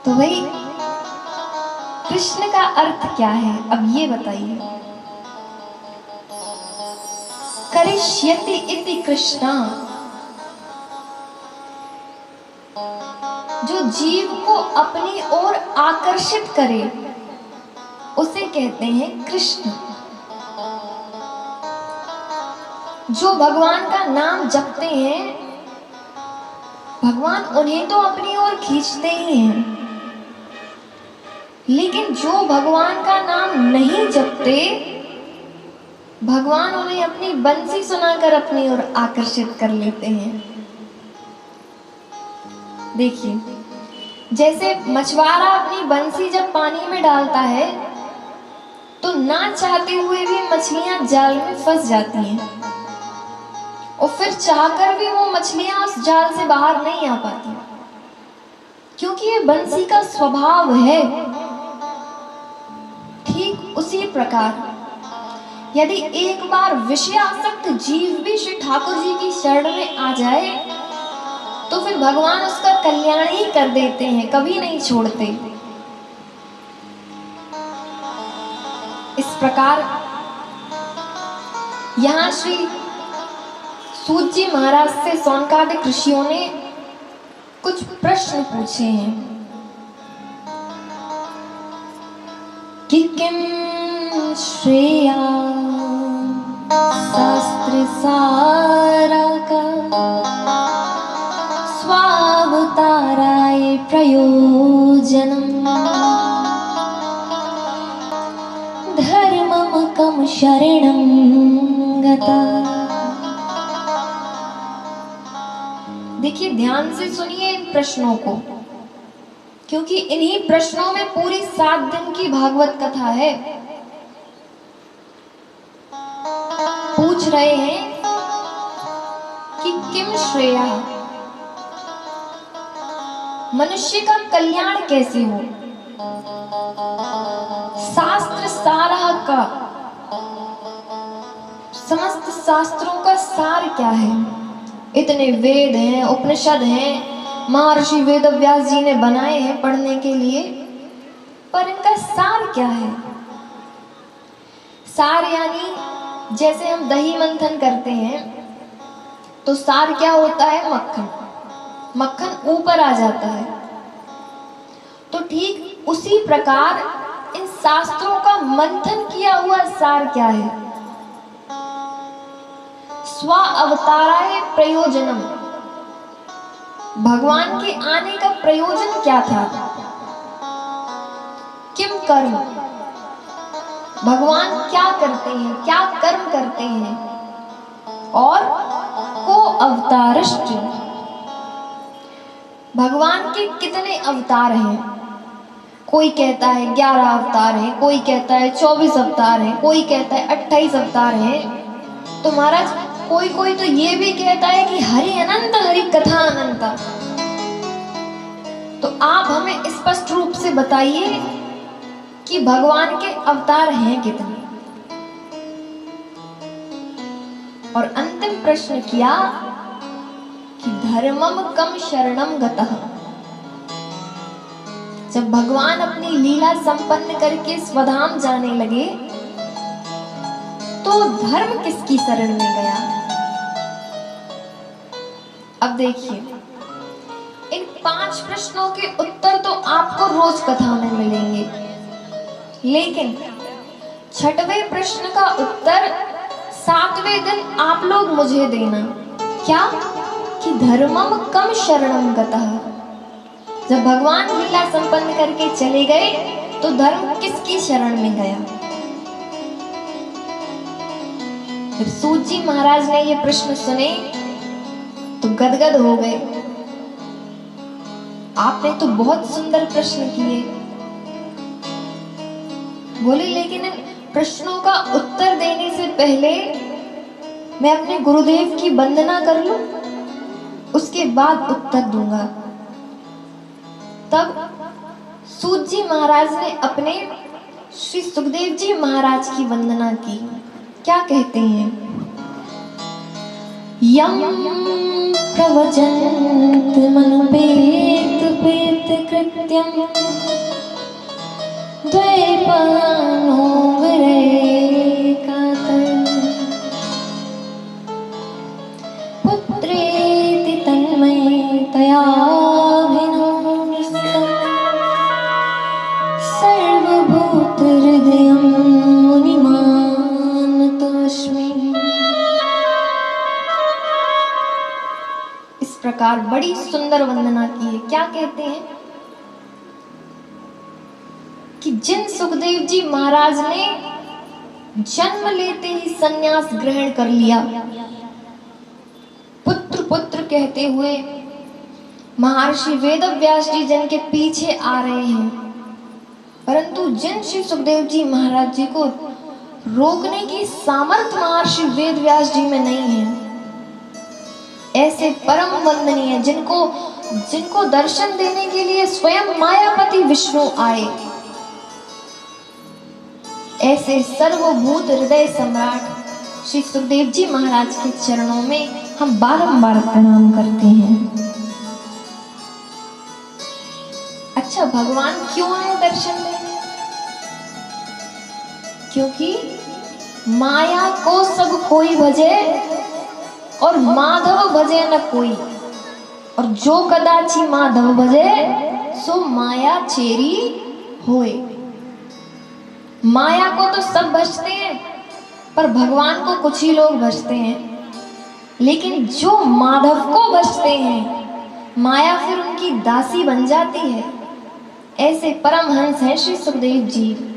तो भाई कृष्ण का अर्थ क्या है, अब ये बताइए। करिष्यति इति कृष्णा, जो जीव को अपनी ओर आकर्षित करे उसे कहते हैं कृष्ण। जो भगवान का नाम जपते हैं भगवान उन्हें तो अपनी ओर खींचते ही हैं, लेकिन जो भगवान का नाम नहीं जपते भगवान उन्हें अपनी बंसी सुनाकर अपनी ओर आकर्षित कर लेते हैं। देखिए, जैसे मछुआरा अपनी बंसी जब पानी में डालता है तो ना चाहते हुए भी मछलियां जाल में फंस जाती हैं और फिर चाहकर भी वो मछलियां उस जाल से बाहर नहीं आ पाती, क्योंकि ये बंसी का स्वभाव है। ठीक उसी प्रकार यदि एक बार विषयासक्त जीव भी श्री ठाकुर जी की शरण में आ जाए तो फिर भगवान उसका कल्याण ही कर देते हैं, कभी नहीं छोड़ते। इस प्रकार यहाँ श्री सूत जी महाराज से सौनकादिक ऋषियों ने कुछ प्रश्न पूछे हैं कि किम श्रेया शास्त्र सारा का स्वावताराय प्रयोजनम धर्ममकं शरणं गता। देखिए, ध्यान से सुनिए इन प्रश्नों को, क्योंकि इन्हीं प्रश्नों में पूरी 7 दिन की भागवत कथा है। पूछ रहे हैं कि किम श्रेया, मनुष्य का कल्याण कैसे हो। शास्त्र सारः का, समस्त शास्त्रों का सार क्या है। इतने वेद हैं, उपनिषद हैं, महर्षि वेदव्यास जी ने बनाए हैं पढ़ने के लिए, पर इनका सार क्या है। सार यानी जैसे हम दही मंथन करते हैं तो सार क्या होता है, मक्खन। मक्खन ऊपर आ जाता है। तो ठीक उसी प्रकार इन शास्त्रों का मंथन किया हुआ सार क्या है। स्व अवताराय प्रयोजनम, भगवान के आने का प्रयोजन क्या था। किम कर्म, भगवान क्या करते हैं, क्या कर्म करते हैं। और को अवतारश्च, भगवान के कितने अवतार हैं। कोई कहता है 11 अवतार हैं, कोई कहता है 24 अवतार हैं, कोई कहता है 28 अवतार हैं। तो महाराज कोई तो ये भी कहता है कि हरि अनंत, हरि कथा अनंत। तो आप हमें स्पष्ट रूप से बताइए कि भगवान के अवतार हैं कितने। और अंतिम प्रश्न किया कि धर्मम कम शरणम गतः, जब भगवान अपनी लीला संपन्न करके स्वधाम जाने लगे तो धर्म किसकी शरण में गया। अब देखिए, इन 5 प्रश्नों के उत्तर तो आपको रोज कथा में मिलेंगे, लेकिन 6वें प्रश्न का उत्तर 7वें दिन आप लोग मुझे देना। क्या कि धर्मम कम शरणम गतः, जब भगवान लीला संपन्न करके चले गए तो धर्म किसकी शरण में गया। जब सूत जी महाराज ने ये प्रश्न सुने तो गदगद हो गए। आपने तो बहुत सुंदर प्रश्न किए, बोले, लेकिन इन प्रश्नों का उत्तर देने से पहले मैं अपने गुरुदेव की वंदना कर लूं, उसके बाद उत्तर दूंगा। तब सूत जी महाराज ने अपने श्री सुखदेव जी महाराज की वंदना की। क्या कहते हैं, यम प्रवचंत मनुपेत पेत कृत्यं द्वैपायनो विरेकातः पुत्रेति तन्मयतयाभिनोस्तम् सर्वभूतहृदयं मुनिमानतोऽस्मि। इस प्रकार बड़ी सुंदर वंदना की है। क्या कहते हैं कि जिन सुखदेव जी महाराज ने जन्म लेते ही संन्यास ग्रहण कर लिया, पुत्र पुत्र कहते हुए महर्षि वेदव्यास जी जिनके पीछे आ रहे हैं, परंतु जिन श्री सुखदेव जी महाराज जी को रोकने की सामर्थ्य महर्षि वेदव्यास जी में नहीं है, ऐसे परम वंदनीय जिनको दर्शन देने के लिए स्वयं मायापति विष्णु आए, ऐसे सर्वभूत हृदय सम्राट श्री सुखदेव जी महाराज के चरणों में हम बारंबार प्रणाम करते हैं। अच्छा, भगवान क्यों आए दर्शन देने? क्योंकि माया को सब कोई भजे और माधव भजे न कोई, और जो कदाची माधव भजे सो माया चेरी होए। माया को तो सब भजते हैं, पर भगवान को कुछ ही लोग भजते हैं। लेकिन जो माधव को भजते हैं, माया फिर उनकी दासी बन जाती है। ऐसे परमहंस हैं श्री सुखदेव जी।